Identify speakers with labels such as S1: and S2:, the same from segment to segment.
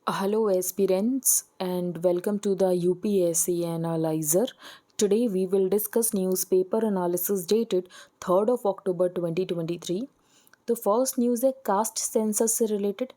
S1: Hello, aspirants, and welcome to the UPSC Analyzer. Today, we will discuss newspaper analysis dated 3rd of October 2023. तो first news है caste census से related.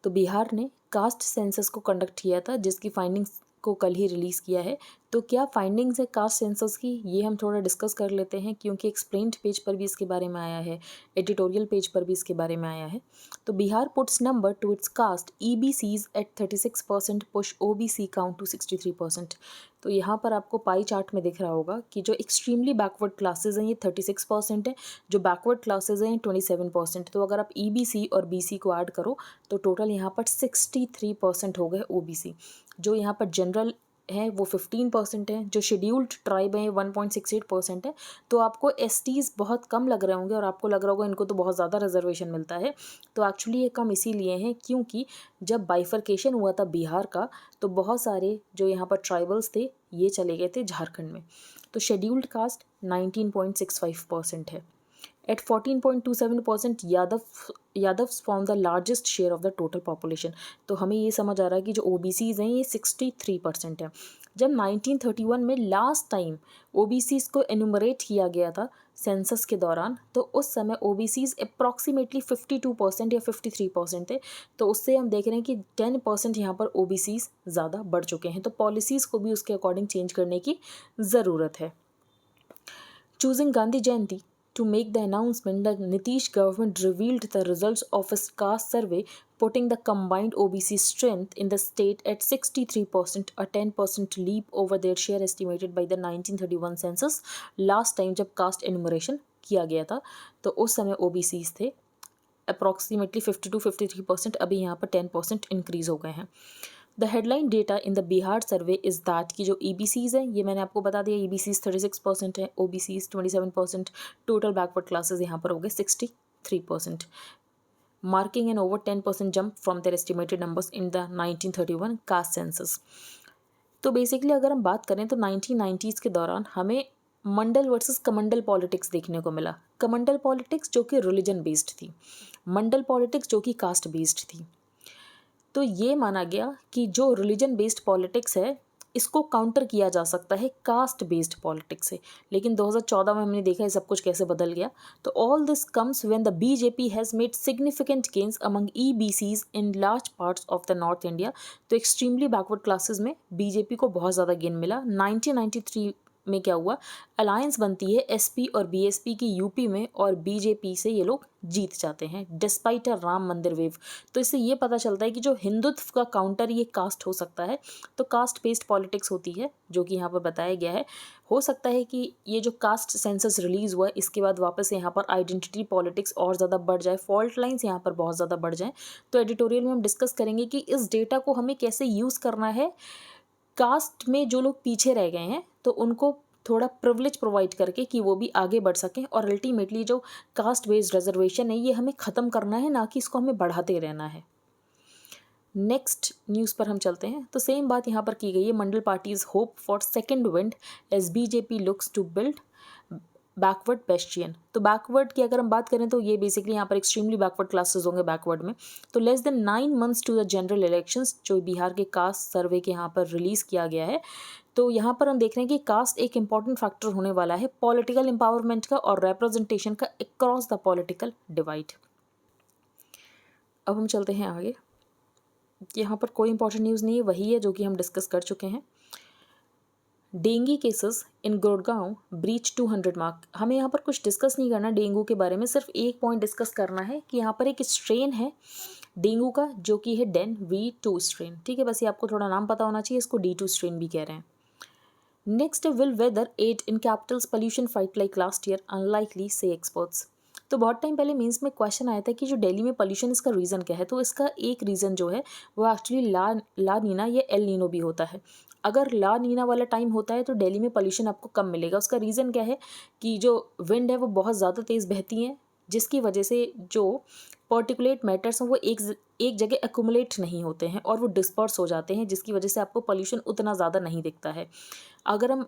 S1: तो बिहार ने caste census को conduct किया था, जिसकी फाइंडिंग्स को कल ही रिलीज़ किया है। तो क्या फाइंडिंग्स है कास्ट सेंसस की, ये हम थोड़ा डिस्कस कर लेते हैं, क्योंकि एक्सप्लेन्ड पेज पर भी इसके बारे में आया है, एडिटोरियल पेज पर भी इसके बारे में आया है। तो Bihar puts number two its caste EBCs at 36%, push OBC count to 63%। तो यहाँ पर आपको पाई चार्ट में दिख रहा होगा कि जो एक्सट्रीमली बैकवर्ड क्लासेज हैं ये 36% है, जो बैकवर्ड क्लासेज हैं 27%। तो अगर आप EBC और BC को ऐड करो तो टोटल यहाँ पर 63% हो गए OBC। जो यहाँ पर जनरल है वो 15% है, जो शेड्यूल्ड ट्राइब है 1.68% है। तो आपको STs बहुत कम लग रहे होंगे और आपको लग रहा होगा इनको तो बहुत ज़्यादा रिजर्वेशन मिलता है। तो एक्चुअली ये कम इसीलिए हैं क्योंकि जब बाइफर्केशन हुआ था बिहार का, तो बहुत सारे जो यहाँ पर ट्राइबल्स थे ये चले गए थे झारखंड में। तो शेड्यूल्ड कास्ट 19.65% है। At 14.27%, Yadavs form the largest share of the total population. तो हमें ये समझ आ रहा है कि जो OBCs हैं ये 63% है। जब 1931 में लास्ट टाइम OBCs को एनुमरेट किया गया था सेंसस के दौरान, तो उस समय OBCs अप्रॉक्सीमेटली 52% या 53% थे। तो उससे हम देख रहे हैं कि 10% यहाँ पर OBCs ज़्यादा बढ़ चुके हैं। तो पॉलिसीज़ को भी उसके अकॉर्डिंग चेंज करने की ज़रूरत है। Choosing Gandhi Jayanti to make the announcement, the Nitish government revealed the results of a caste survey, putting the combined OBC strength in the state at 63%, a 10% leap over their share estimated by the 1931 census. Last time जब caste enumeration किया गया था तो उस समय OBCs थे approximately 50 to 53%, अभी यहाँ पर 10% इंक्रीज़ हो गए हैं। The headline data in the Bihar survey is that कि जो EBCs हैं ये मैंने आपको बता दिया, EBCs 36% है, OBCs 27%, टोटल बैकवर्ड क्लासेस यहाँ पर हो गए 63%, marking an over 10% jump from their estimated numbers in the 1931 caste census. तो बेसिकली अगर हम बात करें तो 1990s के दौरान हमें मंडल वर्सेस कमंडल पॉलिटिक्स देखने को मिला। कमंडल पॉलिटिक्स जो कि रिलीजन बेस्ड थी, मंडल पॉलिटिक्स जो कि कास्ट बेस्ड थी। तो ये माना गया कि जो रिलीजन बेस्ड पॉलिटिक्स है इसको काउंटर किया जा सकता है कास्ट बेस्ड पॉलिटिक्स से। लेकिन 2014 में हमने देखा है सब कुछ कैसे बदल गया। तो all this comes when the BJP has made significant gains among EBCs in large parts of the north India. तो एक्सट्रीमली बैकवर्ड क्लासेस में BJP को बहुत ज़्यादा गेन मिला। 1993 में क्या हुआ, अलायंस बनती है SP और BSP की यूपी में, और BJP से ये लोग जीत जाते हैं डिस्पाइट अ राम मंदिर वेव। तो इससे ये पता चलता है कि जो हिंदुत्व का काउंटर ये कास्ट हो सकता है। तो कास्ट बेस्ड पॉलिटिक्स होती है जो कि यहाँ पर बताया गया है। हो सकता है कि ये जो कास्ट सेंसस रिलीज़ हुआ इसके बाद वापस यहाँ पर आइडेंटिटी पॉलिटिक्स और ज़्यादा बढ़ जाए, फॉल्ट लाइंस यहाँ पर बहुत ज़्यादा बढ़ जाएँ। तो एडिटोरियल में हम डिस्कस करेंगे कि इस डेटा को हमें कैसे यूज़ करना है। कास्ट में जो लोग पीछे रह गए हैं तो उनको थोड़ा प्रिविलेज प्रोवाइड करके कि वो भी आगे बढ़ सकें, और अल्टीमेटली जो कास्ट बेस्ड रिजर्वेशन है ये हमें ख़त्म करना है, ना कि इसको हमें बढ़ाते रहना है। नेक्स्ट न्यूज़ पर हम चलते हैं। तो सेम बात यहाँ पर की गई है, Mandal parties hope for second wind as BJP looks to build backward bastion. तो बैकवर्ड की अगर हम बात करें तो ये बेसिकली यहाँ पर एक्सट्रीमली बैकवर्ड क्लासेस होंगे बैकवर्ड में। तो less than 9 months to the general elections, जो बिहार के कास्ट सर्वे के यहाँ पर रिलीज़ किया गया है। तो यहाँ पर हम देख रहे हैं कि कास्ट एक इंपॉर्टेंट फैक्टर होने वाला है पॉलिटिकल एम्पावरमेंट का और रिप्रेजेंटेशन का अक्रॉस द पॉलिटिकल डिवाइड। अब हम चलते हैं आगे। यहाँ पर कोई इंपॉर्टेंट न्यूज़ नहीं है, वही है जो कि हम डिस्कस कर चुके हैं। Dengue cases in Gurgaon breach 200 mark. हमें यहाँ पर कुछ डिस्कस नहीं करना डेंगू के बारे में, सिर्फ एक पॉइंट डिस्कस करना है कि यहाँ पर एक स्ट्रेन है डेंगू का जो कि है DEN-V2 स्ट्रेन। ठीक है, बस ये आपको थोड़ा नाम पता होना चाहिए, इसको D2 स्ट्रेन भी कह रहे हैं। Next, will weather aid in capitals pollution fight like last year, unlikely से एक्सपर्ट्स। तो बहुत टाइम पहले मीन्स में क्वेश्चन आया था कि जो दिल्ली में पोल्यूशन इसका रीज़न क्या है। तो इसका एक रीज़न जो है वो एक्चुअली ला नीना या एल नीनो भी होता है। अगर ला नीना वाला टाइम होता है तो दिल्ली में पोल्यूशन आपको कम मिलेगा। उसका रीज़न क्या है कि जो विंड है वो बहुत ज़्यादा तेज़ बहती हैं, जिसकी वजह से जो पर्टिकुलेट मैटर्स हैं वो एक जगह एक्यूमुलेट नहीं होते हैं और वो डिस्पर्स हो जाते हैं, जिसकी वजह से आपको पोल्यूशन उतना ज़्यादा नहीं दिखता है। अगर हम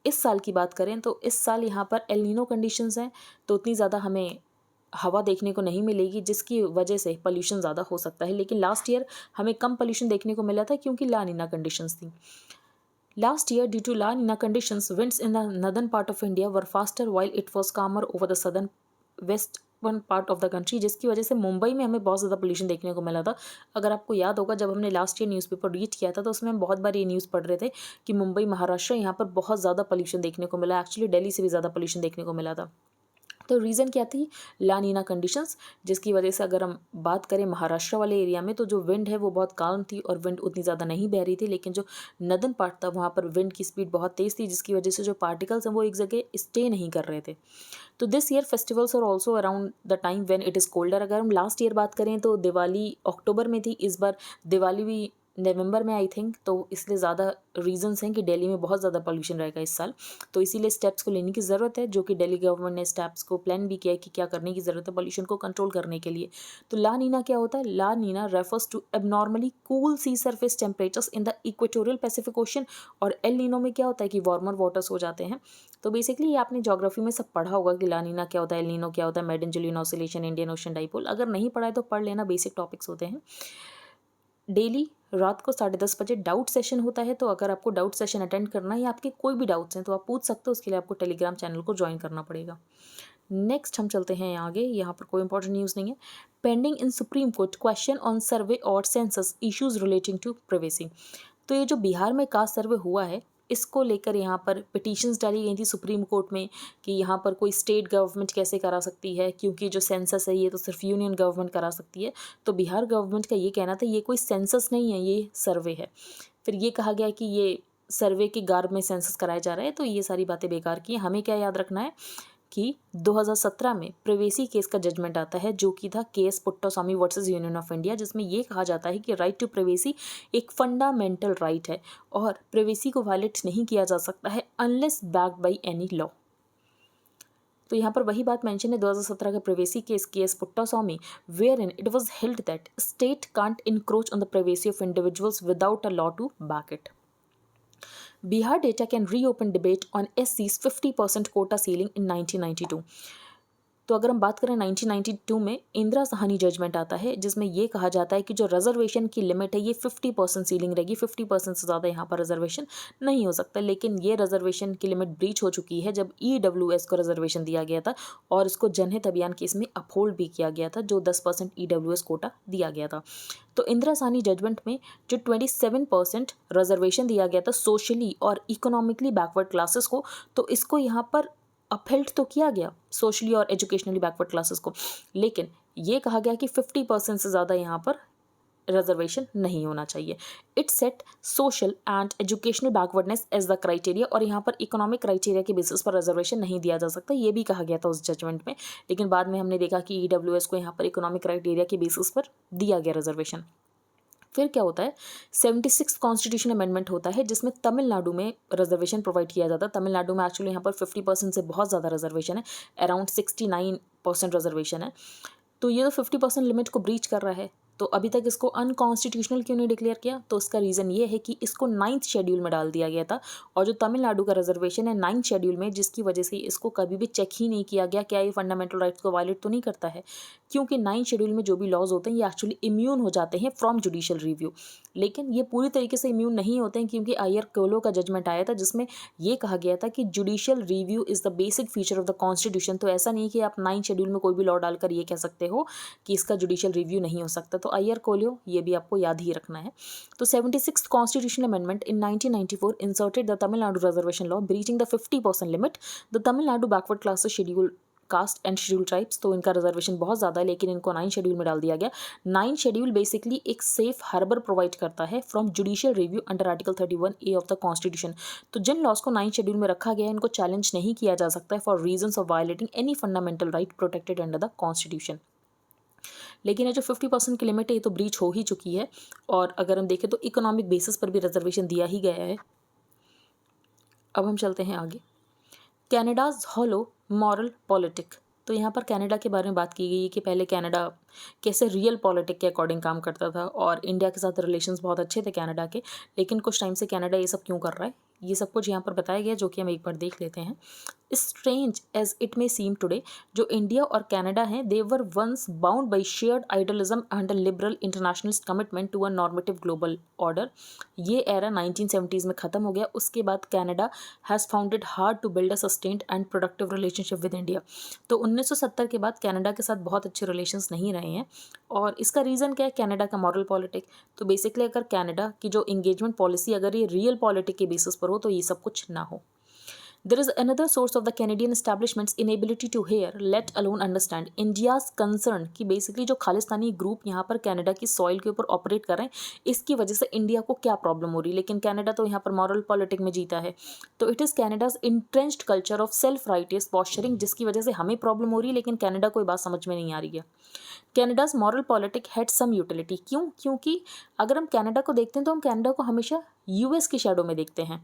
S1: इस साल की बात करें तो इस साल यहाँ पर एल नीनो कंडीशंस हैं, तो उतनी ज़्यादा हमें हवा देखने को नहीं मिलेगी, जिसकी वजह से पोल्यूशन ज़्यादा हो सकता है। लेकिन लास्ट ईयर हमें कम पोल्यूशन देखने को मिला था क्योंकि ला नीना कंडीशंस थी। Last year, due to La Nina conditions, winds in the northern part of India were faster while it was calmer over the southern western part of the country, जिसकी वजह से मुंबई में हमें बहुत ज़्यादा पोल्यूशन देखने को मिला था। अगर आपको याद होगा, जब हमने लास्ट ईयर न्यूज़पेपर रीड किया था तो उसमें हम बहुत बार ये न्यूज़ पढ़ रहे थे कि मुंबई, महाराष्ट्र, यहाँ पर बहुत ज़्यादा पोल्यूशन देखने को मिला। एक्चुअली दिल्ली से भी ज़्यादा पोल्यूशन देखने को मिला था। तो रीज़न क्या थी? ला नीना कंडीशंस, जिसकी वजह से अगर हम बात करें महाराष्ट्र वाले एरिया में, तो जो विंड है वो बहुत काम थी और विंड उतनी ज़्यादा नहीं बह रही थी। लेकिन जो नदन पार्ट था वहाँ पर विंड की स्पीड बहुत तेज़ थी, जिसकी वजह से जो पार्टिकल्स हैं वो एक जगह स्टे नहीं कर रहे थे। तो this year festivals are also around the time when it is colder. अगर हम लास्ट ईयर बात करें तो दिवाली अक्टूबर में थी, इस बार दिवाली भी नवंबर में आई थिंक। तो इसलिए ज़्यादा रीजंस हैं कि दिल्ली में बहुत ज़्यादा पोल्यूशन रहेगा इस साल। तो इसीलिए स्टेप्स को लेने की ज़रूरत है, जो कि दिल्ली गवर्नमेंट ने स्टेप्स को प्लान भी किया है कि क्या करने की ज़रूरत है पोल्यूशन को कंट्रोल करने के लिए। तो ला नीना क्या होता है? La Nina refers to abnormally cool sea surface temperatures in the equatorial Pacific Ocean. और एल नीनो में क्या होता है कि वार्मर वाटर्स हो जाते हैं। तो बेसिकली ये आपने ज्योग्राफी में सब पढ़ा होगा कि ला नीना क्या होता है, एल नीनो क्या होता है, maiden-Julian oscillation, Indian ocean dipole. अगर नहीं पढ़ा है तो पढ़ लेना, बेसिक टॉपिक्स होते हैं। डेली रात को 10:30 बजे डाउट सेशन होता है। तो अगर आपको डाउट सेशन अटेंड करना है या आपके कोई भी डाउट्स हैं तो आप पूछ सकते हो। उसके लिए आपको टेलीग्राम चैनल को ज्वाइन करना पड़ेगा। नेक्स्ट हम चलते हैं आगे। यहाँ पर कोई इंपॉर्टेंट न्यूज़ नहीं है। Pending in Supreme Court question on survey और census issues relating to privacy. तो ये जो बिहार में कास्ट सर्वे हुआ है, इसको लेकर यहाँ पर पिटीशंस डाली गई थी सुप्रीम कोर्ट में कि यहाँ पर कोई स्टेट गवर्नमेंट कैसे करा सकती है, क्योंकि जो सेंसस है ये तो सिर्फ यूनियन गवर्नमेंट करा सकती है। तो बिहार गवर्नमेंट का ये कहना था ये कोई सेंसस नहीं है, ये सर्वे है। फिर ये कहा गया कि ये सर्वे के गार्ब में सेंसस कराया जा रहा है। तो ये सारी बातें बेकार की हैं। हमें क्या याद रखना है कि 2017 में प्राइवेसी केस का जजमेंट आता है, जो कि था K S Puttaswamy versus union of India, जिसमें ये कहा जाता है कि राइट टू प्राइवेसी एक फंडामेंटल राइट है और प्राइवेसी को वायलेट नहीं किया जा सकता है unless backed by any law. तो यहाँ पर वही बात मेंशन है 2017 का privacy case K S Puttaswamy, wherein it was held that state can't encroach on the privacy of individuals without a law to back it. Bihar data can reopen debate on SC's 50% quota ceiling in 1992। तो अगर हम बात करें 1992 में Indira Sahni judgement आता है, जिसमें ये कहा जाता है कि जो रिजर्वेशन की लिमिट है ये 50% सीलिंग रहेगी। 50% से ज़्यादा यहाँ पर रिजर्वेशन नहीं हो सकता। लेकिन ये रिजर्वेशन की लिमिट ब्रीच हो चुकी है जब EWS को रिजर्वेशन दिया गया था और इसको जनहित अभियान केस में अपहोल्ड भी किया गया था, जो 10% EWS कोटा दिया गया था। तो इंदिरा साहनी जजमेंट में जो 27% रिजर्वेशन दिया गया था सोशली और इकोनॉमिकली बैकवर्ड क्लासेस को, तो इसको यहाँ पर अपहेल्ड तो किया गया सोशली और एजुकेशनली बैकवर्ड क्लासेस को। लेकिन ये कहा गया कि 50% से ज़्यादा यहाँ पर रिजर्वेशन नहीं होना चाहिए। It set social and educational backwardness as the criteria, और यहाँ पर इकोनॉमिक क्राइटेरिया के बेसिस पर रिजर्वेशन नहीं दिया जा सकता, ये भी कहा गया था उस जजमेंट में। लेकिन बाद में हमने देखा कि EWS को यहाँ पर इकोनॉमिक क्राइटेरिया के बेसिस पर दिया गया रिजर्वेशन। फिर क्या होता है, 76 कॉन्स्टिट्यूशन अमेंडमेंट होता है, जिसमें तमिलनाडु में रिजर्वेशन प्रोवाइड किया जाता है। तमिलनाडु में एक्चुअली यहाँ पर 50% से बहुत ज़्यादा रिजर्वेशन है, अराउंड 69% रिजर्वेशन है। तो ये तो 50% लिमिट को ब्रीच कर रहा है। तो अभी तक इसको अनकॉन्स्टिट्यूशनल क्यों नहीं डिक्लेयर किया? तो इसका रीज़न ये है कि इसको 9th शेड्यूल में डाल दिया गया था, और जो तमिलनाडु का रिजर्वेशन है 9th शेड्यूल में, जिसकी वजह से इसको कभी भी चेक ही नहीं किया गया क्या ये फंडामेंटल राइट्स को वायलेट तो नहीं करता है, क्योंकि 9th शेड्यूल में जो भी लॉज होते हैं ये एक्चुअली इम्यून हो जाते हैं फ्रॉम जुडिशियल रिव्यू। लेकिन ये पूरी तरीके से इम्यून नहीं होते हैं, क्योंकि अय्यर कोलो का जजमेंट आया था जिसमें ये कहा गया था कि judicial review is the basic feature of the constitution. तो ऐसा नहीं कि आप 9th शेड्यूल में कोई भी लॉ डालकर ये कह सकते हो कि इसका जुडिशियल रिव्यू नहीं हो सकता। तो अय्यर कोलो, ये भी आपको याद ही रखना है। तो 76th constitutional amendment in 1994 inserted the Tamil Nadu reservation law breaching the 50% limit. The Tamil Nadu backward classes schedule caste and schedule tribes, तो इनका रिजर्वेशन बहुत ज़्यादा है, लेकिन इनको 9th शेड्यूल में डाल दिया गया। 9th शेड्यूल बेसिकली एक सेफ हार्बर प्रोवाइड करता है from judicial review under article 31A of the constitution. तो जिन लॉज को 9th शेड्यूल में रखा गया है इनको चैलेंज नहीं किया जा सकता है for reasons of violating any fundamental right protected under the constitution. लेकिन ये जो 50% की लिमिट है ये तो ब्रीच हो ही चुकी है, और अगर हम देखें तो इकोनॉमिक बेसिस पर भी रिजर्वेशन दिया ही गया है। अब हम चलते हैं आगे। कनाडाज हॉलो मॉरल पॉलिटिक। तो यहाँ पर कनाडा के बारे में बात की गई है कि पहले कनाडा कैसे रियल पॉलिटिक के अकॉर्डिंग काम करता था और इंडिया के साथ रिलेशंस बहुत अच्छे थे कनाडा के, लेकिन कुछ टाइम से कनाडा ये सब क्यों कर रहा है ये सब कुछ यहाँ पर बताया गया, जो कि हम एक बार देख लेते हैं। Strange as it may seem today, जो इंडिया और कनाडा हैं, they were once bound by shared idealism and a liberal internationalist commitment to a normative global order. ये एरा 1970s में ख़त्म हो गया। उसके बाद Canada has found it hard to build a sustained and productive relationship with India. तो 1970 के बाद कनाडा के साथ बहुत अच्छे रिलेशंस नहीं रहे हैं, और इसका रीज़न क्या है? कनाडा का मॉरल पॉलिटिक। तो बेसिकली अगर कनाडा की जो इंगेजमेंट पॉलिसी अगर ये रियल पॉलिटिक के बेसिस पर हो तो ये सब कुछ ना हो। There is another source of the Canadian establishment's inability to hear, let alone understand, India's concern कि बेसिकली जो खालिस्तानी ग्रुप यहाँ पर कनाडा की सॉइल के ऊपर ऑपरेट कर रहे हैं, इसकी वजह से इंडिया को क्या प्रॉब्लम हो रही है। लेकिन कनाडा तो यहाँ पर मॉरल पॉलिटिक में जीता है। तो it is Canada's entrenched culture of self righteous posturing, जिसकी वजह से हमें प्रॉब्लम हो रही है, लेकिन कनाडा को ये बात समझ में नहीं आ रही है। Canada's moral politic had some utility. क्यों? क्योंकि अगर हम कनाडा को देखते हैं तो हम कनाडा को हमेशा यूएस की शैडो में देखते हैं।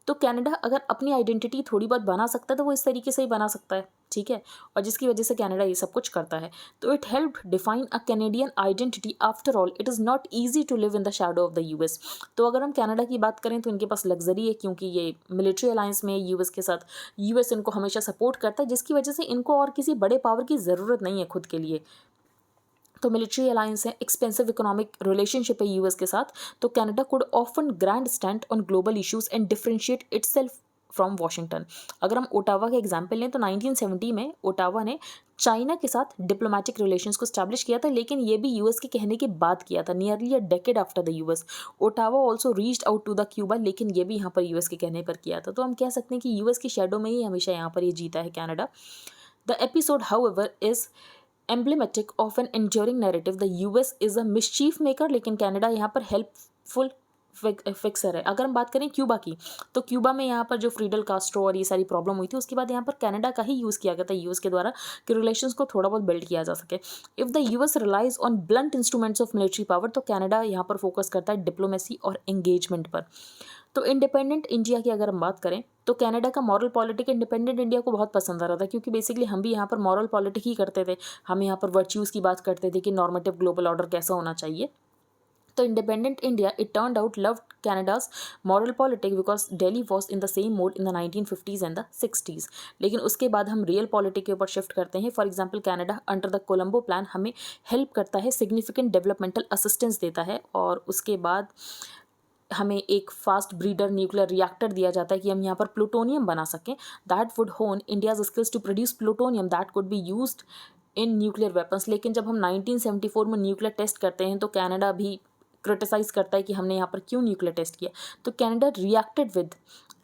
S1: तो कनाडा अगर अपनी आइडेंटिटी थोड़ी बहुत बना सकता है तो वो इस तरीके से ही बना सकता है, ठीक है, और जिसकी वजह से कनाडा ये सब कुछ करता है। तो it help define a Canadian identity. After all it is not easy to live in the shadow of the US. तो अगर हम कनाडा की बात करें तो इनके पास लग्जरी है, क्योंकि ये मिलिट्री अलायंस में यूएस के साथ। यूएस इनको हमेशा सपोर्ट करता है, जिसकी वजह से इनको और किसी बड़े पावर की ज़रूरत नहीं है खुद के लिए। तो मिलिट्री अलायंस है, एक्सपेंसिव इकोनॉमिक रिलेशनशिप है यूएस के साथ। तो Canada could often grand stand on global issues and differentiate itself from Washington. अगर हम ओटावा का एग्जाम्पल लें तो 1970 में ओटावा ने चाइना के साथ डिप्लोमेटिक रिलेशंस को स्टैब्लिश किया था, लेकिन ये भी यूएस के कहने के बाद किया था, nearly a decade after the US. Ottawa also reached out to the Cuba, लेकिन ये भी यहाँ पर यूएस के कहने पर किया था। तो हम कह सकते हैं कि यूएस की शेडो में ही हमेशा यहाँ पर ये जीता है Canada. The episode however is emblematic of an enduring narrative. The US is a mischief maker, लेकिन कनाडा यहाँ पर हेल्पफुल फिक्सर है। अगर हम बात करें क्यूबा की, तो क्यूबा में यहाँ पर जो फ्रीडल कास्ट्रो और ये सारी प्रॉब्लम हुई थी, उसके बाद यहाँ पर कनाडा का ही यूज़ किया गया था यूएस के द्वारा कि रिलेशंस को थोड़ा बहुत बिल्ड किया जा सके। If the US relies on blunt instruments of military power, तो कनाडा यहाँ पर फोकस करता है डिप्लोमेसी और एंगेजमेंट पर। तो इंडिपेंडेंट इंडिया की अगर हम बात करें तो कनाडा का मॉरल पॉलिटिक इंडिपेंडेंट इंडिया को बहुत पसंद आ रहा था, क्योंकि बेसिकली हम भी यहाँ पर मॉरल पॉलिटिक ही करते थे। हम यहाँ पर वर्च्यूज़ की बात करते थे कि नॉर्मेटिव ग्लोबल ऑर्डर कैसा होना चाहिए। तो independent India it turned out loved Canada's moral politics because Delhi was in the same mode in the 1950s and the 60s। लेकिन उसके बाद हम रियल पॉलिटिक के ऊपर शिफ्ट करते हैं। For example Canada under the Colombo plan हमें help करता है, सिग्निफिकेंट डेवलपमेंटल असिस्टेंस देता है, और उसके बाद हमें एक फास्ट ब्रीडर न्यूक्लियर रिएक्टर दिया जाता है कि हम यहाँ पर प्लूटोनियम बना सकें। That would hone India's skills to produce plutonium that could be used in nuclear weapons. लेकिन जब हम 1974 में न्यूक्लियर टेस्ट करते हैं तो कनाडा भी क्रिटिसाइज करता है कि हमने यहाँ पर क्यों न्यूक्लियर टेस्ट किया। तो Canada reacted with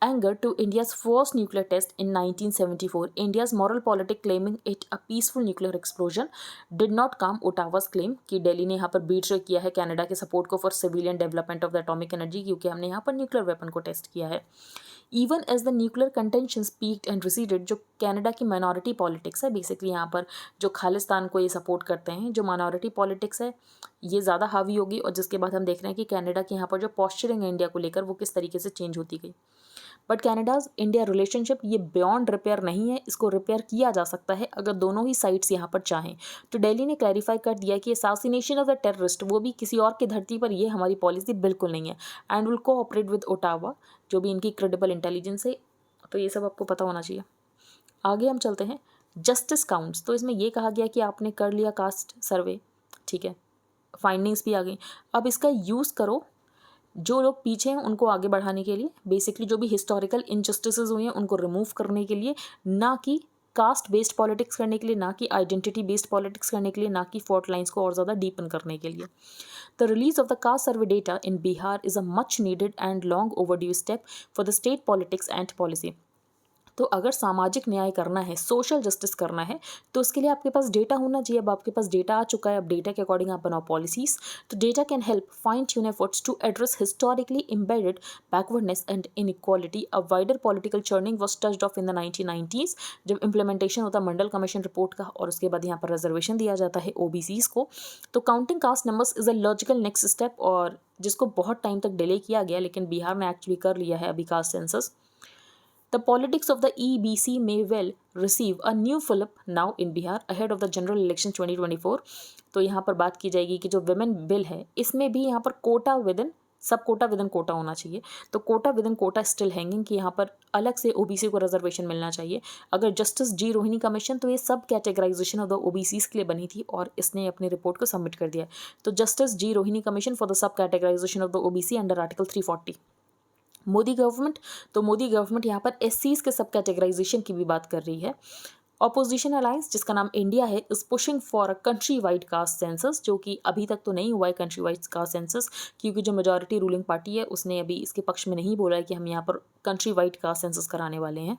S1: anger to India's first nuclear test in 1974. India's moral politic claiming it a peaceful nuclear explosion did not calm Ottawa's claim कि दिल्ली ने यहाँ पर बीट्रे किया है कनाडा के सपोर्ट को for civilian development of the atomic energy, क्योंकि हमने यहाँ पर न्यूक्लियर वेपन को टेस्ट किया है। Even as the nuclear contentions peaked and receded, जो कनाडा की माइनॉरिटी पॉलिटिक्स है, बेसिकली यहाँ पर जो खालिस्तान को ये सपोर्ट करते हैं, जो माइनॉरिटी पॉलिटिक्स है ये ज़्यादा हावी होगी, और जिसके बाद हम देख रहे हैं कि कनाडा की यहाँ पर जो पॉस्चरिंग है इंडिया को लेकर वो किस तरीके से चेंज होती गई। बट कनाडाज इंडिया रिलेशनशिप ये बियॉन्ड रिपेयर नहीं है, इसको रिपेयर किया जा सकता है अगर दोनों ही साइड्स यहाँ पर चाहें। तो दिल्ली ने क्लैरिफाई कर दिया कि असैसिनेशन ऑफ द टेररिस्ट वो भी किसी और की धरती पर, ये हमारी पॉलिसी बिल्कुल नहीं है, and will cooperate with Ottawa, जो भी इनकी क्रेडिबल इंटेलिजेंस है। तो ये सब आपको पता होना चाहिए। आगे हम चलते हैं जस्टिस काउंट्स। तो इसमें ये कहा गया कि आपने कर लिया कास्ट सर्वे, ठीक है, फाइंडिंग्स भी आ गई, अब इसका यूज़ करो जो लोग पीछे हैं उनको आगे बढ़ाने के लिए, बेसिकली जो भी हिस्टोरिकल इनजस्टिसेस हुए हैं उनको रिमूव करने के लिए, ना कि कास्ट बेस्ड पॉलिटिक्स करने के लिए, ना कि आइडेंटिटी बेस्ड पॉलिटिक्स करने के लिए, ना कि फॉल्ट लाइंस को और ज़्यादा डीपन करने के लिए। The release of the cast survey data in Bihar is a much needed and long overdue step for the state politics and policy. तो अगर सामाजिक न्याय करना है, सोशल जस्टिस करना है, तो उसके लिए आपके पास डेटा होना चाहिए। अब आपके पास डेटा आ चुका है, अब डेटा के अकॉर्डिंग आप बनाओ पॉलिसीज। तो data can help fine tune efforts to address historically embedded backwardness and inequality. A wider political churning was touched off in the 1990s, जब इंप्लीमेंटेशन होता है मंडल कमीशन रिपोर्ट का, और उसके बाद यहाँ पर रिजर्वेशन दिया जाता है ओबीसीज को। तो counting caste numbers is a logical next step, और जिसको बहुत टाइम तक डिले किया गया, लेकिन बिहार ने एक्चुअली कर लिया है अभी caste census. The politics of the EBC may well receive a new fillip now in Bihar ahead of the general election 2024। तो यहाँ पर बात की जाएगी कि जो विमेन बिल है इसमें भी यहाँ पर कोटा विद इन सब कोटा विद इन कोटा होना चाहिए। तो quota within quota still hanging कि यहाँ पर अलग से ओबीसी को रिजर्वेशन मिलना चाहिए। अगर जस्टिस जी रोहिणी कमीशन, तो ये सब कैटेगराइजेशन ऑफ द ओबीसीज के लिए बनी थी और इसने अपनी रिपोर्ट को सबमिट कर दिया। तो justice G Rohini commission for the sub categorisation of the OBC under article 340। Modi government, तो मोदी गवर्नमेंट यहाँ पर एससीज के सब कैटेगराइजेशन की भी बात कर रही है। ऑपोजिशन अलायंस जिसका नाम इंडिया है is pushing for a country wide caste census, जो कि अभी तक तो नहीं हुआ है कंट्री वाइड कास्ट सेंसस, क्योंकि जो मेजॉरिटी रूलिंग पार्टी है उसने अभी इसके पक्ष में नहीं बोला है कि हम यहाँ पर कंट्री वाइड कास्ट सेंसस कराने वाले हैं।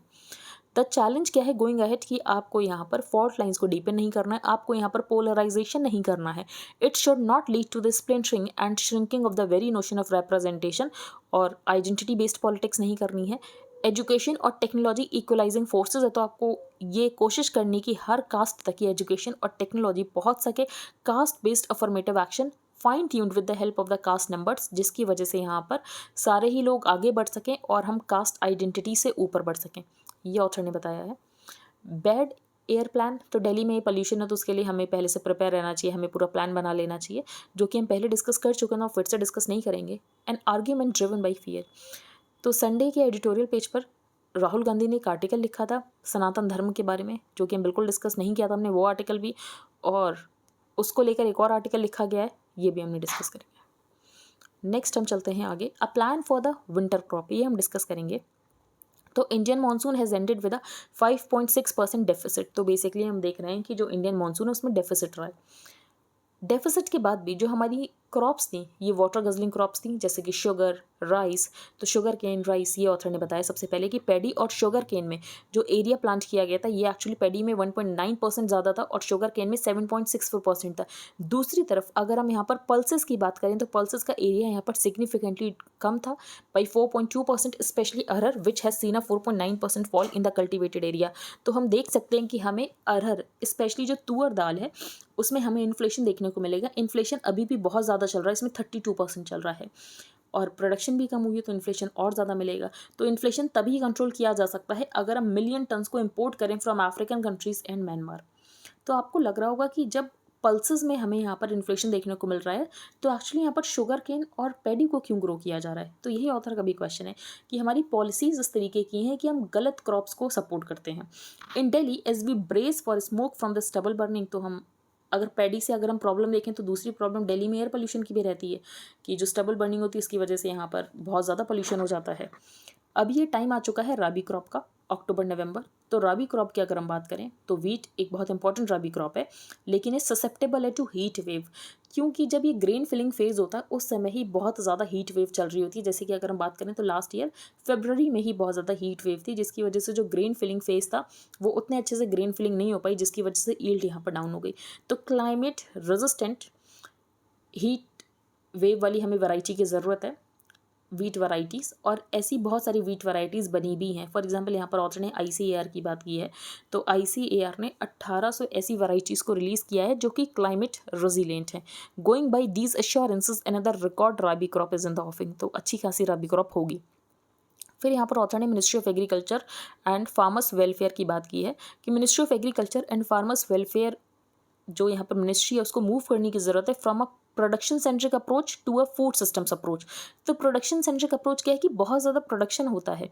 S1: द चैलेंज क्या है गोइंग अहेड कि आपको यहाँ पर फॉल्ट लाइंस को डीपन नहीं करना है, आपको यहाँ पर पोलराइजेशन नहीं करना है। It should not lead to the splintering and shrinking of the very notion of representation, और आइडेंटिटी बेस्ड पॉलिटिक्स नहीं करनी है। एजुकेशन और टेक्नोलॉजी इक्वलाइजिंग फोर्सेज है, तो आपको ये कोशिश करनी कि हर कास्ट तक की एजुकेशन और टेक्नोलॉजी पहुंच सके। Caste based affirmative action fine tuned with the help of the caste numbers, जिसकी वजह से यहाँ पर सारे ही लोग आगे बढ़ सकें और हम कास्ट आइडेंटिटी से ऊपर बढ़ सकें, ये ऑथर ने बताया है। बैड एयर प्लान, तो दिल्ली में पोल्यूशन है तो उसके लिए हमें पहले से प्रिपेयर रहना चाहिए, हमें पूरा प्लान बना लेना चाहिए, जो कि हम पहले डिस्कस कर चुके हैं और फिर से डिस्कस नहीं करेंगे। An argument driven by fear, तो संडे के एडिटोरियल पेज पर राहुल गांधी ने एक आर्टिकल लिखा था सनातन धर्म के बारे में, जो कि हम बिल्कुल डिस्कस नहीं किया था हमने वो आर्टिकल भी, और उसको लेकर एक और आर्टिकल लिखा गया है, ये भी हमने डिस्कस करेंगे। नेक्स्ट हम चलते हैं आगे, a plan for the winter crop, ये हम डिस्कस करेंगे। तो Indian monsoon has ended with a 5.6% deficit, तो बेसिकली हम देख रहे हैं कि जो इंडियन मानसून है उसमें डेफिसिट रहा है। डेफिसिट के बाद भी जो हमारी क्रॉप्स थी ये वाटर गजलिंग क्रॉप्स थी, जैसे कि शुगर, राइस, तो शुगर केन, राइस, ये ऑथर ने बताया सबसे पहले कि पैडी और शुगर केन में जो एरिया प्लांट किया गया था ये एक्चुअली पैडी में 1.9% ज़्यादा था और शुगर केन में 7.64% था। दूसरी तरफ अगर हम यहाँ पर पल्सेस की बात करें तो पल्सेस का एरिया यहाँ पर सिग्निफिकेंटली कम था by 4.2%, specially arhar which has seen a 4.9% fall in the cultivated area. तो हम देख सकते हैं कि हमें अरहर स्पेशली जो तुअर दाल है उसमें हमें इन्फ्लेशन देखने को मिलेगा। इन्फ्लेशन अभी भी बहुत ज़्यादा चल रहा है, इसमें 32% चल रहा है और प्रोडक्शन भी कम हुई है तो इन्फ्लेशन और ज़्यादा मिलेगा। तो इन्फ्लेशन तभी कंट्रोल किया जा सकता है अगर हम मिलियन टन्स को इंपोर्ट करें from African countries and Myanmar. तो आपको लग रहा होगा कि जब पल्सेस में हमें यहाँ पर इन्फ्लेशन देखने को मिल रहा है तो एक्चुअली यहाँ पर शुगर केन और पैडी को क्यों ग्रो किया जा रहा है। तो यही ऑथर का भी क्वेश्चन है कि हमारी पॉलिसीज इस तरीके की हैं कि हम गलत क्रॉप्स को सपोर्ट करते हैं। In Delhi as we brace for smoke from the stubble burning, तो हम अगर पैडी से अगर हम प्रॉब्लम देखें तो दूसरी प्रॉब्लम दिल्ली में एयर पोल्यूशन की भी रहती है कि जो स्टबल बर्निंग होती है इसकी वजह से यहाँ पर बहुत ज़्यादा पोल्यूशन हो जाता है। अब ये टाइम आ चुका है राबी क्रॉप का, अक्टूबर नवंबर। तो राबी क्रॉप की अगर हम बात करें तो वीट एक बहुत इंपॉर्टेंट राबी क्रॉप है, लेकिन ये ससेप्टेबल है टू हीट वेव, क्योंकि जब ये ग्रेन फिलिंग फेज़ होता है उस समय ही बहुत ज़्यादा हीट वेव चल रही होती है। जैसे कि अगर हम बात करें तो लास्ट ईयर फरवरी में ही बहुत ज़्यादा हीट वेव थी, जिसकी वजह से जो ग्रेन फिलिंग फेज़ था वो उतने अच्छे से ग्रेन फिलिंग नहीं हो पाई, जिसकी वजह से ईल्ड यहाँ पर डाउन हो गई। तो क्लाइमेट रेजिस्टेंट हीट वेव वाली हमें वैरायटी की ज़रूरत है, वीट वैराइटीज़, और ऐसी बहुत सारी वीट वैराइटीज़ बनी भी हैं। फॉर एग्जांपल यहाँ पर ऑथर ने ICAR की बात की है, तो ICAR ने 1800 ऐसी वैराइटीज़ को रिलीज़ किया है जो कि क्लाइमेट रेजिलिएंट हैं। Going by these assurances another record rabi crop is in the offing, तो अच्छी खासी राबी क्रॉप होगी। फिर यहाँ पर ऑथर ने ministry of agriculture and farmers welfare की बात की है कि ministry of agriculture and farmers welfare जो यहाँ पर मिनिस्ट्री है उसको मूव करने की ज़रूरत है from a production centric approach to a food systems approach. तो प्रोडक्शन सेंट्रिक अप्रोच क्या है कि बहुत ज़्यादा प्रोडक्शन होता है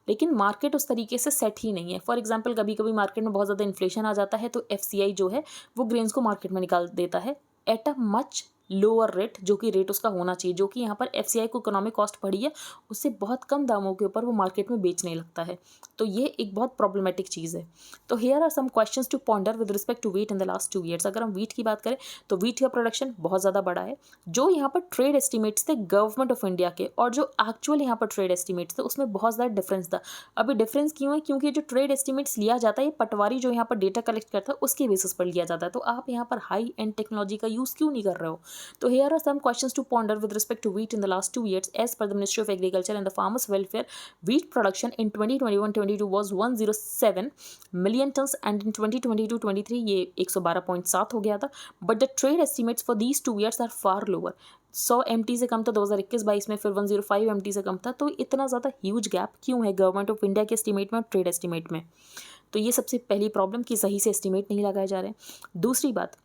S1: लेकिन मार्केट उस तरीके से सेट ही नहीं है। फॉर एग्जांपल कभी कभी मार्केट में बहुत ज़्यादा इन्फ्लेशन आ जाता है तो FCI जो है वो ग्रेन्स को मार्केट में निकाल देता है at a much lower rate, जो कि रेट उसका होना चाहिए, जो कि यहाँ पर FCI को इकोनॉमिक कॉस्ट पड़ी है उससे बहुत कम दामों के ऊपर वो मार्केट में बेचने लगता है। तो ये एक बहुत प्रॉब्लमेटिक चीज़ है। तो here are some questions to ponder with respect to wheat in the last 2 years. अगर हम वीट की बात करें तो वीट का प्रोडक्शन बहुत ज़्यादा बड़ा है। जो यहाँ पर ट्रेड एस्टिमेट्स थे गवर्नमेंट ऑफ इंडिया के और जो एक्चुअल यहाँ पर ट्रेड एस्टिमेट्स थे उसमें बहुत ज़्यादा डिफरेंस था। अभी डिफरेंस क्यों है? क्योंकि जो ट्रेड एस्टिमेट्स लिया जाता है ये पटवारी जो यहाँ पर डेटा कलेक्ट करता है उसके बेसिस पर लिया जाता है। तो आप यहाँ पर हाई एंड टेक्नोलॉजी का यूज़ क्यों नहीं कर रहे हो? तो here are some questions to ponder with respect to wheat in the last 2 years. As per the Ministry of Agriculture and the Farmers Welfare, wheat production in 2021-22 was 107 million tons and in 2022-23 ये 112.7 हो गया था. But the trade estimates for these 2 years are far lower. 100 MT से कम था 2021-22 में, फिर 105 MT से कम था. तो इतना ज़्यादा ह्यूज गैप क्यों है गवर्नमेंट ऑफ इंडिया के एस्टिमेट में और ट्रेड एस्टिमेट में? तो ये सबसे पहली प्रॉब्लम कि सही से एस्टिमेट नहीं लगाए जा रहे हैं। दूसरी बात,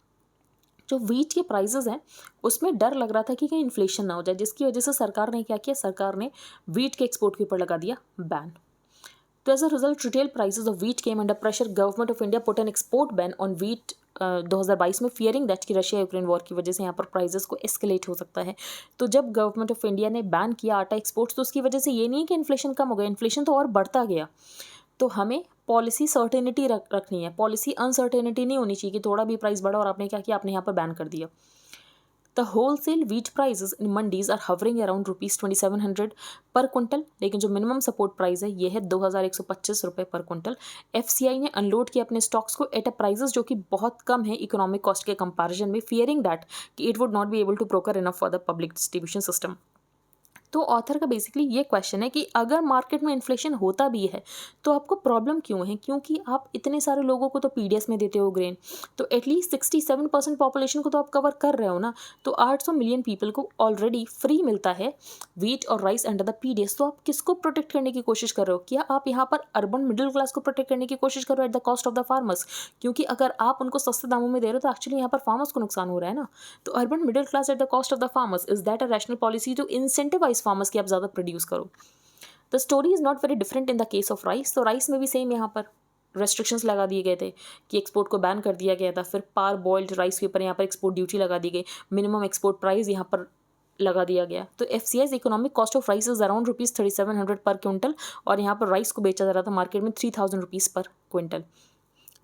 S1: जो वीट के प्राइसेस हैं उसमें डर लग रहा था कि कहीं इन्फ्लेशन ना हो जाए, जिसकी वजह से सरकार ने क्या किया, सरकार ने वीट के एक्सपोर्ट के ऊपर लगा दिया बैन। तो as a result retail prices of wheat came under pressure. Government of India put an export ban on wheat 2022 में, फियरिंग दैट कि रशिया यूक्रेन वॉर की वजह से यहाँ पर प्राइसेस को एस्केलेट हो सकता है। तो जब गवर्नमेंट ऑफ इंडिया ने बैन किया आटा एक्सपोर्ट्स, तो उसकी वजह से ये नहीं है कि इन्फ्लेशन कम हो गया, इन्फ्लेशन तो और बढ़ता गया। तो हमें पॉलिसी सर्टेनिटी रखनी है, पॉलिसी अनसर्टेनिटी नहीं होनी चाहिए कि थोड़ा भी प्राइस बढ़ा और आपने क्या किया, आपने यहाँ पर बैन कर दिया। The wholesale wheat prices in mandis are hovering around ₹2700 per quintal, लेकिन जो मिनिमम सपोर्ट प्राइस है ये है 2125 रुपये पर क्विंटल। एफसीआई ने अनलोड किया अपने स्टॉक्स को एट अ प्राइसेस जो कि बहुत कम है इकोनॉमिक कॉस्ट के कंपैरिजन में, फियरिंग दैट कि it would not be able to procure enough for the public distribution system. तो ऑथर का बेसिकली ये क्वेश्चन है कि अगर मार्केट में इन्फ्लेशन होता भी है तो आपको प्रॉब्लम क्यों है, क्योंकि आप इतने सारे लोगों को तो पीडीएस में देते हो ग्रेन, तो एटलीस्ट 67% पॉपुलेशन को तो आप कवर कर रहे हो ना। तो 800 मिलियन पीपल को ऑलरेडी फ्री मिलता है वीट और राइस अंडर द पीडीएस। तो आप किसको प्रोटेक्ट करने की कोशिश कर रहे हो? क्या आप यहाँ पर अर्बन मिडिल क्लास को प्रोटेक्ट करने की कोशिश कर रहे हो eight the cost of the farmers? क्योंकि अगर आप उनको सस्ते दामों में दे रहे हो तो एक्चुअली यहाँ पर फार्मर्स को नुकसान हो रहा है ना। तो urban middle class at the cost of the farmers, is that a rational policy to incentivise farmers की आप ज़्यादा प्रोड्यूस करो? The story is not very different in the case of rice. तो राइस में भी सेम यहाँ पर restrictions लगा दिए गए थे कि एक्सपोर्ट को बैन कर दिया गया था। फिर पार बॉइल्ड राइस के ऊपर यहाँ पर एक्सपोर्ट ड्यूटी लगा दी गई, मिनिमम एक्सपोर्ट प्राइस यहाँ पर लगा दिया गया। तो FCI's economic cost of rice is around ₹3700 per quintal, और यहाँ पर राइस को बेचा जा रहा था मार्केट में ₹3000 पर क्विंटल।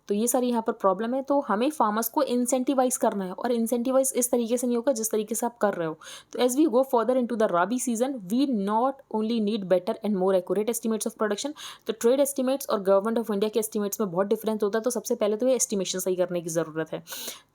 S1: तो ये सारी यहाँ पर प्रॉब्लम है। तो हमें फार्मर्स को इंसेंटिवाइज करना है, और इंसेंटिवाइज इस तरीके से नहीं होगा जिस तरीके से आप कर रहे हो। तो as we go further into the rabi season, we not only need better and more accurate estimates of production. तो ट्रेड एस्टिमेट्स और गवर्नमेंट ऑफ इंडिया के एस्टिमेट्स में बहुत डिफरेंस होता है। तो सबसे पहले तो ये एस्टिमेशन सही करने की ज़रूरत है।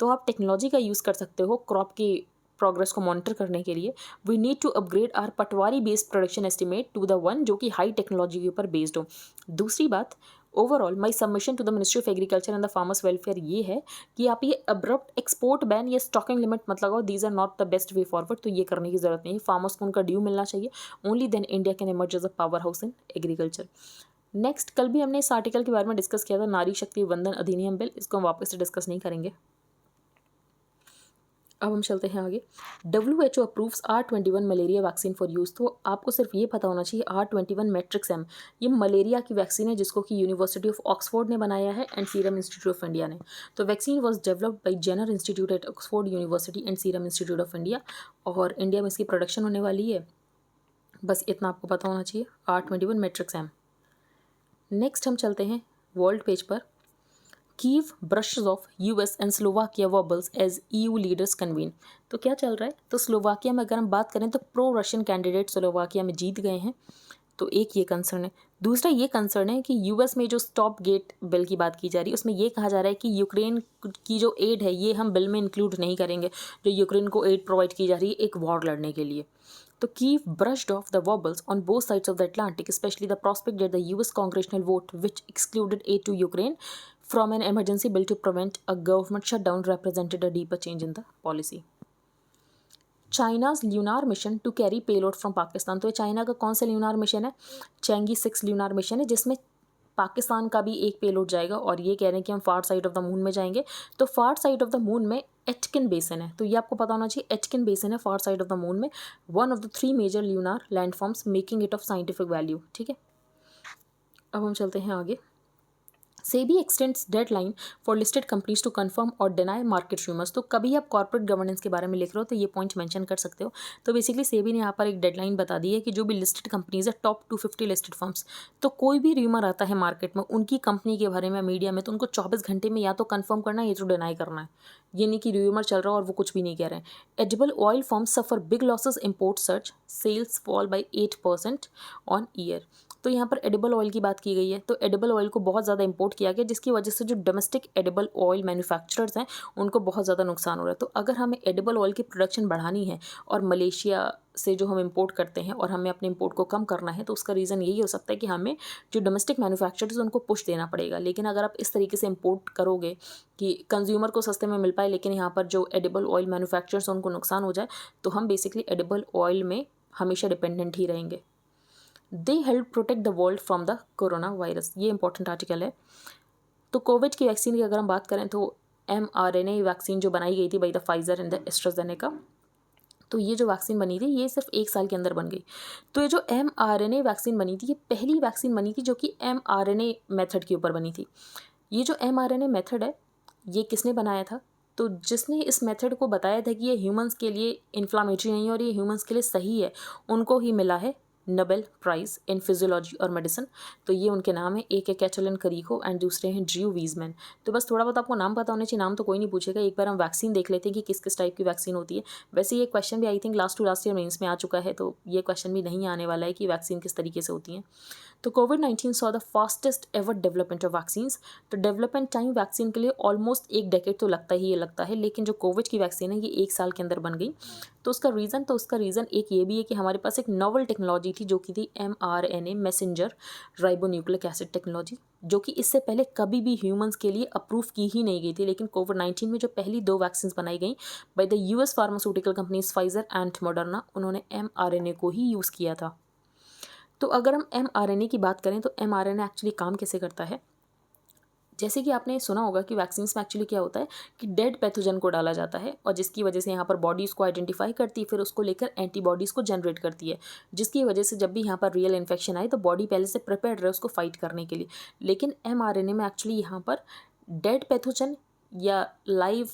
S1: तो आप टेक्नोलॉजी का यूज़ कर सकते हो क्रॉप की प्रोग्रेस को मॉनिटर करने के लिए। We need to upgrade our patwari based production estimate to the one जो कि हाई टेक्नोलॉजी के ऊपर बेस्ड हो। दूसरी बात, overall my submission to the ministry of agriculture and the farmers welfare ये है कि आप ये अब्रप्ट एक्सपोर्ट बैन या स्टॉकिंग लिमिट मत लगाओ। These are not the best way forward. तो ये करने की जरूरत नहीं है। फार्मर्स को उनका ड्यू मिलना चाहिए। Only then India can emerge as a power house in agriculture. Next, कल भी हमने इस आर्टिकल के बारे में डिस्कस किया था, नारी शक्ति वंदन अधिनियम बिल। इसको हम वापस से डिस्कस नहीं करेंगे। अब हम चलते हैं आगे। WHO approves R21 malaria vaccine for use. तो आपको सिर्फ ये पता होना चाहिए R21 मैट्रिक्स एम, ये मलेरिया की वैक्सीन है जिसको कि यूनिवर्सिटी ऑफ ऑक्सफोर्ड ने बनाया है and serum institute of India ने। तो vaccine was developed by Jenner institute at Oxford university and serum institute of India, और इंडिया में इसकी प्रोडक्शन होने वाली है। बस इतना आपको पता होना चाहिए, R21 मैट्रिक्स एम। नेक्स्ट हम चलते हैं वर्ल्ड पेज पर। Kyiv brushes off US and Slovakia wobbles as EU leaders convene। तो क्या चल रहा है? तो स्लोवाकिया में अगर हम बात करें तो प्रो रशियन कैंडिडेट स्लोवाकिया में जीत गए हैं। तो एक ये कंसर्न है। दूसरा ये कंसर्न है कि यूएस में जो स्टॉप गेट बिल की बात की जा रही है उसमें ये कहा जा रहा है कि यूक्रेन की जो एड है ये हम बिल में इंक्लूड नहीं करेंगे, जो यूक्रेन को एड प्रोवाइड की जा रही है एक वॉर लड़ने के लिए। तो Kyiv brushed off the wobbles on both sides of the Atlantic, especially the prospect that the US congressional vote, which excluded aid to Ukraine from an emergency bill to prevent a government shutdown, represented a deeper change in the policy. China's lunar mission to carry payload from Pakistan. तो ये China का कौन सा ल्यूनार mission है? चेंगी 6 ल्यूनार mission है, जिसमें पाकिस्तान का भी एक पेलोड जाएगा, और ये कह रहे हैं कि हम फार साइड ऑफ द मून में जाएंगे। तो फार साइड ऑफ द मून में एटकिन बेसन है। तो ये आपको पता होना चाहिए, एटकिन बेसन है far side of the moon में, one of the 3 major lunar landforms, making it of scientific value. ठीक है, अब हम चलते हैं आगे। SEBI extends deadline for listed companies to confirm और डिनाई मार्केट रूमर्स। तो कभी आप कॉर्पोरेट गवर्नेंस के बारे में लिख रहे हो तो ये पॉइंट मेंशन कर सकते हो। तो बेसिकली सेबी ने यहाँ पर एक डेडलाइन बता दी है कि जो भी लिस्टेड कंपनीज है, टॉप 250 लिस्टेड फर्म्स, तो कोई भी रूमर आता है मार्केट में उनकी कंपनी के बारे में मीडिया में, तो उनको 24 घंटे में या तो कंफर्म करना है या तो डिनाई करना है। ये नहीं कि रूमर चल रहा है और वो कुछ भी नहीं कह रहे हैं। Edible oil firms suffer big losses, import surge, sales fall by 8% on year. तो यहाँ पर एडिबल ऑयल की बात की गई है। तो एडिबल ऑयल को बहुत ज़्यादा इंपोर्ट किया गया, जिसकी वजह से जो डोमेस्टिक एडिबल ऑयल मैन्युफैक्चरर्स हैं उनको बहुत ज़्यादा नुकसान हो रहा है। तो अगर हमें एडिबल ऑयल की प्रोडक्शन बढ़ानी है और मलेशिया से जो हम इंपोर्ट करते हैं और हमें अपने इंपोर्ट को कम करना है, तो उसका रीज़न यही हो सकता है कि हमें जो डोमेस्टिक मैन्युफैक्चरर्स उनको पुश देना पड़ेगा। लेकिन अगर आप इस तरीके से इंपोर्ट करोगे कि कंज्यूमर को सस्ते में मिल पाए, लेकिन यहाँ पर जो एडिबल ऑयल मैन्युफैक्चरर्स उनको नुकसान हो जाए, तो हम बेसिकली एडिबल ऑयल में हमेशा डिपेंडेंट ही रहेंगे। They help protect the world from the corona virus. ये इंपॉर्टेंट आर्टिकल है। तो कोविड की वैक्सीन की अगर हम बात करें तो mRNA वैक्सीन जो बनाई गई थी by the Pfizer and the AstraZeneca, तो ये जो वैक्सीन बनी थी ये सिर्फ 1 साल के अंदर बन गई। तो ये जो mRNA वैक्सीन बनी थी ये पहली वैक्सीन बनी थी जो कि mRNA मेथड के ऊपर बनी थी। ये जो mRNA मेथड है ये किसने बनाया था? तो जिसने इस मेथड को बताया था कि ये ह्यूमंस के लिए इन्फ्लामेटरी नहीं है और ये ह्यूमंस के लिए सही है, उनको ही मिला है नोबेल प्राइज़ इन फिजियोलॉजी और मेडिसिन। तो ये उनके नाम है, एक है कैटलन करीको एंड दूसरे हैं ड्रू वीजमैन। तो बस थोड़ा बहुत आपको नाम पता होने चाहिए, नाम तो कोई नहीं पूछेगा। एक बार हम वैक्सीन देख लेते हैं कि किस किस टाइप की वैक्सीन होती है। वैसे ये क्वेश्चन भी I think last year mains में आ चुका है, तो ये क्वेश्चन भी नहीं आने वाला है कि वैक्सीन किस तरीके से होती हैं। तो कोविड-19 saw the fastest ever development of vaccines. तो डेवलपमेंट टाइम वैक्सीन के लिए ऑलमोस्ट 1 डेकेड तो लगता है, लेकिन जो कोविड की वैक्सीन है ये 1 साल के अंदर बन गई। तो उसका रीज़न एक ये भी है कि हमारे पास एक नोवेल टेक्नोलॉजी थी जो कि थी mRNA messenger ribonucleic acid technology, जो कि इससे पहले कभी भी ह्यूमंस के लिए अप्रूव की ही नहीं गई थी। लेकिन कोविड-19 में जो पहली 2 वैक्सीन बनाई गई by the US pharmaceutical companies Pfizer and Moderna, उन्होंने mRNA को ही यूज़ किया था। तो अगर हम mRNA की बात करें तो mRNA एक्चुअली काम कैसे करता है? जैसे कि आपने सुना होगा कि वैक्सीन्स में एक्चुअली क्या होता है कि डेड पैथोजन को डाला जाता है और जिसकी वजह से यहाँ पर बॉडी उसको आइडेंटिफाई करती है, फिर उसको लेकर एंटीबॉडीज़ को जनरेट करती है, जिसकी वजह से जब भी यहाँ पर रियल इन्फेक्शन आए तो बॉडी पहले से प्रिपेयर्ड रहे उसको फाइट करने के लिए। लेकिन mRNA में एक्चुअली यहाँ पर डेड पैथोजन या लाइव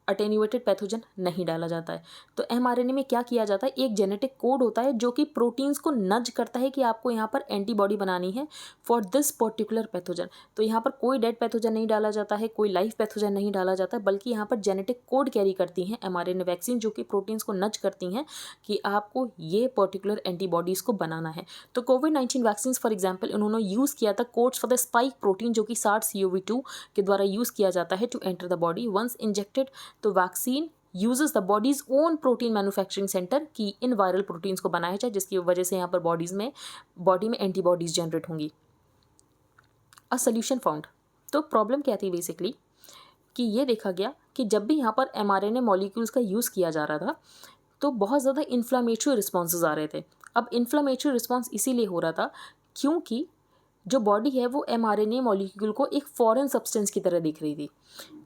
S1: अटेन्यूएटेड पैथोजन नहीं डाला जाता है। तो mRNA में क्या किया जाता है, एक जेनेटिक कोड होता है जो कि प्रोटीन्स को नज करता है कि आपको यहाँ पर एंटीबॉडी बनानी है फॉर दिस पर्टिकुलर पैथोजन। तो यहाँ पर कोई डेड पैथोजन नहीं डाला जाता है, कोई लाइव पैथोजन नहीं डाला जाता है, बल्कि यहाँ पर जेनेटिक कोड कैरी करती हैं mRNA वैक्सीन, जो कि प्रोटीन्स को नज करती हैं कि आपको ये पर्टिकुलर एंटीबॉडीज़ को बनाना है। तो कोविड-19 वैक्सीन फॉर एग्जाम्पल उन्होंने यूज़ किया था codes for the spike protein जो कि SARS-CoV-2 के द्वारा यूज़ किया जाता है to enter the body once injected. तो vaccine uses the body's own protein manufacturing centre की इन वायरल प्रोटीन्स को बनाया जाए, जिसकी वजह से यहाँ पर बॉडी में एंटीबॉडीज जनरेट होंगी। A solution found. तो प्रॉब्लम क्या थी बेसिकली कि ये देखा गया कि जब भी यहाँ पर mRNA मॉलिक्यूल्स का यूज़ किया जा रहा था तो बहुत ज़्यादा इन्फ्लामेटरी रिस्पॉन्सेज आ रहे थे। अब इन्फ्लामेटरी रिस्पॉन्स इसीलिए हो रहा था क्योंकि जो बॉडी है वो mRNA मॉलिक्यूल को एक फॉरेन सब्सटेंस की तरह देख रही थी।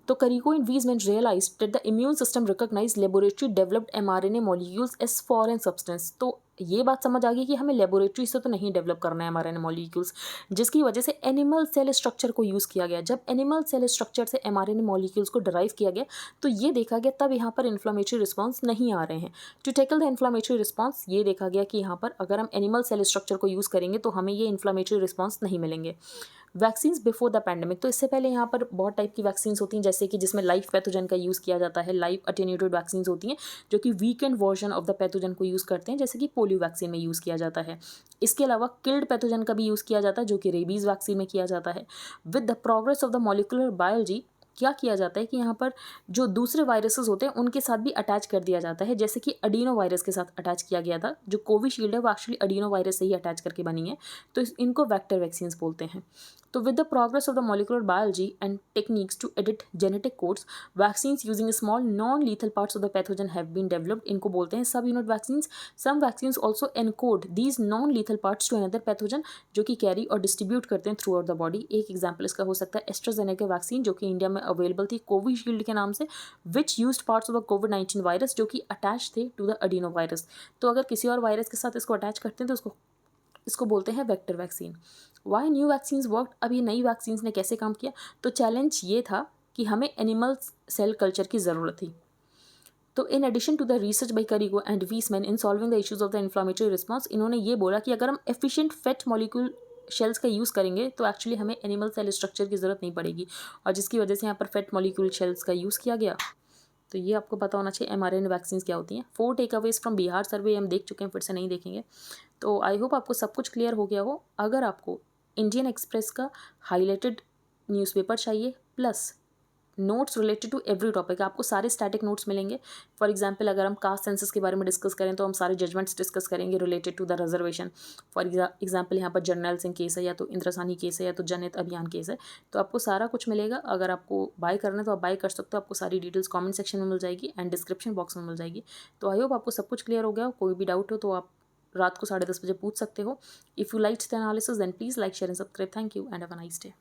S1: तो Kariko and Weissman realized that the immune system recognized laboratory developed mRNA molecules as foreign substance। तो ये बात समझ आ गई कि हमें लेबोरेटरी से तो नहीं डेवलप करना है mRNA मॉलिक्यूल्स, जिसकी वजह से एनिमल सेल स्ट्रक्चर को यूज़ किया गया। जब एनिमल सेल स्ट्रक्चर से mRNA मॉलिक्यूल्स को डराइव किया गया तो ये देखा गया तब यहाँ पर इन्फ्लामेटरी रिस्पॉन्स नहीं आ रहे हैं। To tackle the inflammatory response ये देखा गया कि यहाँ पर अगर हम एनिमल सेल स्ट्रक्चर को यूज़ करेंगे तो हमें ये इन्फ्लामेटरी रिस्पॉन्स नहीं मिलेंगे। Vaccines before the pandemic. तो इससे पहले यहाँ पर बहुत टाइप की वैक्सीन्स होती हैं, जैसे कि जिसमें लाइव पैथोजन का यूज़ किया जाता है, लाइव अटेन्यूएटेड वैक्सीन्स होती हैं जो कि weekend version of the pathogen को यूज़ करते हैं, जैसे कि पोलियो वैक्सीन में यूज़ किया जाता है। इसके अलावा किल्ड पैथोजन का भी यूज़ किया जाता है जो कि रेबीज़ वैक्सीन में किया जाता है। With the progress of the molecular biology क्या किया जाता है कि यहाँ पर जो दूसरे वायरसेस होते हैं उनके साथ भी अटैच कर दिया जाता है, जैसे कि अडीनो वायरस के साथ अटैच किया गया था। जो कोविशील्ड है वो एक्चुअली अडीनो वायरस से ही अटैच करके बनी है, तो इनको वेक्टर वैक्सीन बोलते हैं। तो with the progress of the molecular biology and techniques to edit genetic codes, vaccines using small non lethal parts of the pathogen have been developed. इनको बोलते हैं subunit vaccines. Some vaccines also encode these non lethal parts to another pathogen, जो कि carry और distribute करते हैं throughout the body. एक example इसका हो सकता है एस्ट्राजेनेका वैक्सीन जो कि इंडिया में अवेलेबल थी कोविशील्ड के नाम से, which used parts of the कोविड-19 वायरस जो कि अटैच थे टू द अडीनो वायरस। तो अगर किसी और वायरस के साथ इसको अटैच करते हैं तो इसको बोलते हैं vector vaccine. Why new vaccines work. अब ये नई वैक्सीन्स ने कैसे काम किया, तो चैलेंज ये था कि हमें एनिमल सेल कल्चर की ज़रूरत थी। तो in addition to the research by Kariko and Weissman in solving the issues of the inflammatory response, इन्होंने ये बोला कि अगर हम एफिशिएंट फेट मॉलिक्यूल शेल्स का यूज़ करेंगे तो एक्चुअली हमें एनिमल सेल स्ट्रक्चर की ज़रूरत नहीं पड़ेगी, और जिसकी वजह से यहाँ पर फेट मॉलिक्यूल शेल्स का यूज़ किया गया। तो ये आपको पता होना चाहिए mRNA वैक्सीन क्या होती हैं। 4 टेकअवेज फ्रॉम बिहार सर्वे हम देख चुके हैं, फिर से नहीं देखेंगे। तो आई होप आपको सब कुछ क्लियर हो गया हो। अगर आपको इंडियन एक्सप्रेस का हाईलाइटेड न्यूज़पेपर चाहिए plus notes related to every topic, आपको सारे स्टैटिक नोट्स मिलेंगे। फॉर एग्जांपल अगर हम कास्ट सेंसस के बारे में डिस्कस करें तो हम सारे जजमेंट्स डिस्कस करेंगे related to the reservation. For example यहाँ पर जर्नल सिंह केस है, या तो इंद्रसानी केस है, या तो जनहित अभियान केस है। तो आपको सारा कुछ मिलेगा। अगर आपको बाय करना है तो आप बाय कर सकते हो, आपको सारी डिटेल्स कॉमेंट सेक्शन में मिल जाएगी एंड डिस्क्रिप्शन बॉक्स में मिल जाएगी। तो आई होप आपको सब कुछ क्लियर हो गया हो। कोई भी डाउट हो तो आप रात को 10:30 बजे पूछ सकते हो। If you like the analysis then please like share and subscribe. Thank you and have a nice day.